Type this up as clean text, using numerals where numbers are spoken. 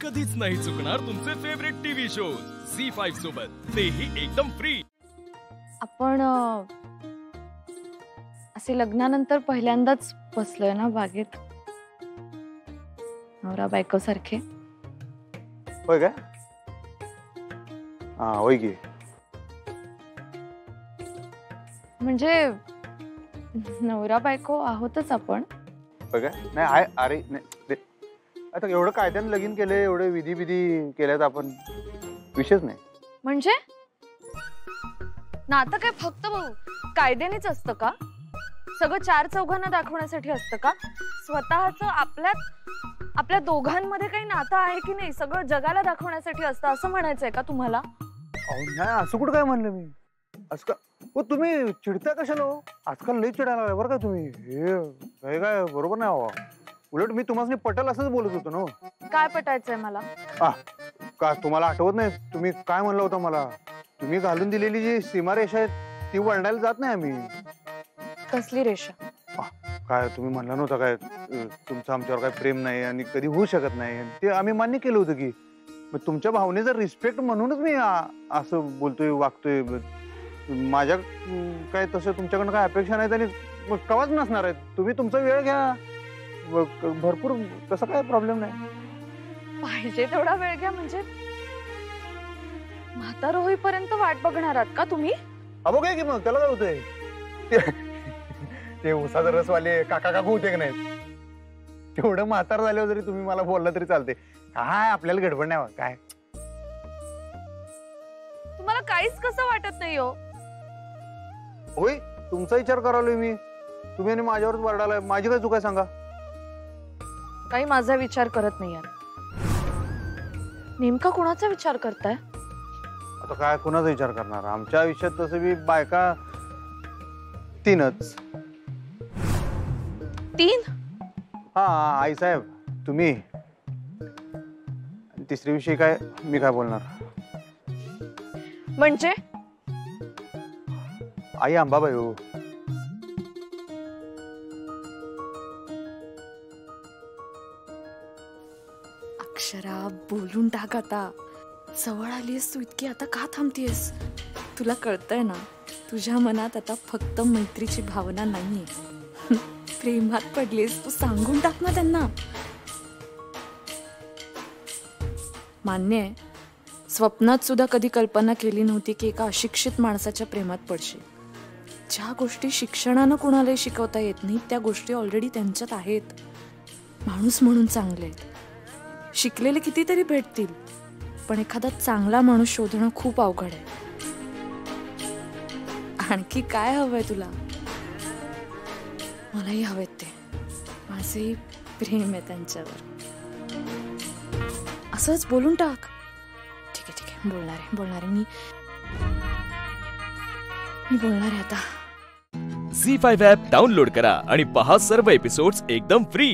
कधीच नाही चुकणार तुमचे फेवरेट टीव्ही शोज झी5 सोबत, तेही एकदम फ्री। आपण असे लग्नानंतर पहिल्यांदाच बसलोय ना बागेत, नवरा बायको सारखे। होय काय? हा होय की। म्हणजे नवरा बायको आहोतच आपण। होय काय? नाही आहे, अरे नाही आता एवढं कायद्याने लगीन केले, एवढे विधी विधी केल्यात आपण, विषयच नाही। म्हणजे नातं काय फक्त कायद्यानेच असतं का? सगळं चार चौघांना दाखवण्यासाठी असतं का? स्वतःचं आपल्या दोघांमध्ये काही नातं आहे की नाही सगळं जगाला दाखवण्यासाठी असतं असं म्हणायचंय का तुम्हाला? नाही असं कुठं काय म्हणलं मी? असं का हो तुम्ही चिडता कशाला हो? आजकाल लई चिडायला लागलाय बरं का तुम्ही। हे काय बरोबर नाही हवा। उलट मी तुम्हाला पटल असंच बोलत होतो ना। काय पटायचंय मला? का तुम्हाला आठवत नाही तुम्ही काय म्हणलं होतं मला? तुम्ही घालून दिलेली जी सीमारेषा आहे ती वळणायला जात नाही आम्ही। कसली रेषा? काय तुम्ही म्हणला नव्हता काय तुमचं आमच्यावर काय प्रेम नाही आणि कधी होऊ शकत नाही, ते आम्ही मान्य केलं होतं की। मग तुमच्या भावनेचा रिस्पेक्ट म्हणूनच मी असं बोलतोय वागतोय। माझ्या काय तसं तुमच्याकडनं काय अपेक्षा नाहीत आणि मग कवाच नसणार आहेत। तुम्ही तुमचा वेळ घ्या, भरपूर तसं काय प्रॉब्लेम नाही। पाहिजे तेवढा वेळ घ्या म्हणजे म्हातार होईपर्यंत वाट बघणार आहात का तुम्ही? अबो काय की मग त्याला काय होतंय? ते उसाचा रसवाले काका काकू होते की नाही, तेवढं म्हातार झाल्यावर जरी तुम्ही मला बोलला तरी चालते। काय आपल्याला गडबड नाही काय? तुम्हाला काहीच कसं वाटत नाही हो? होय तुमचा विचार करालोय मी, तुम्ही आणि माझ्यावरच वरडालाय। माझी काय चूक आहे सांगा? काही माझा विचार करत नाही यार। नेमका कोणाचा विचार करताय? आता काय कोणाचा विचार करणार? आमच्या आयुष्यात तसं बी बायका तीनच। तीन? हा आई साहेब तुम्ही, तिसरी विषयी काय मी काय बोलणार? म्हणजे आई अंबाबाई हो। अक्षरा बोलून टाक आता, जवळ आलीस तू इतकी, आता का थांबतीयस? तुला कळतंय ना तुझ्या मनात आता फक्त मैत्रीची भावना नाहीये, प्रेमात पडलीस तू, सांगून टाक ना त्यांना। मान्य आहे स्वप्नात सुद्धा कधी कल्पना केली नव्हती की एका अशिक्षित माणसाच्या प्रेमात पडशील। ज्या गोष्टी शिक्षणानं कुणालाही शिकवता येत नाही त्या गोष्टी ऑलरेडी त्यांच्यात आहेत। माणूस म्हणून चांगले आहेत, शिकलेले कितीतरी भेटतील, पण एखादा चांगला माणूस शोधणं खूप अवघड आहे। आणखी काय हवंय तुला? मलाही हवेत ते, माझेही प्रेम आहे त्यांच्यावर। असंच बोलून टाक। ठीक आहे बोलणार आहे मी बोलणार आहे आता। झी5 ॲप डाउनलोड करा आणि पहा सर्व एपिसोड्स एकदम फ्री।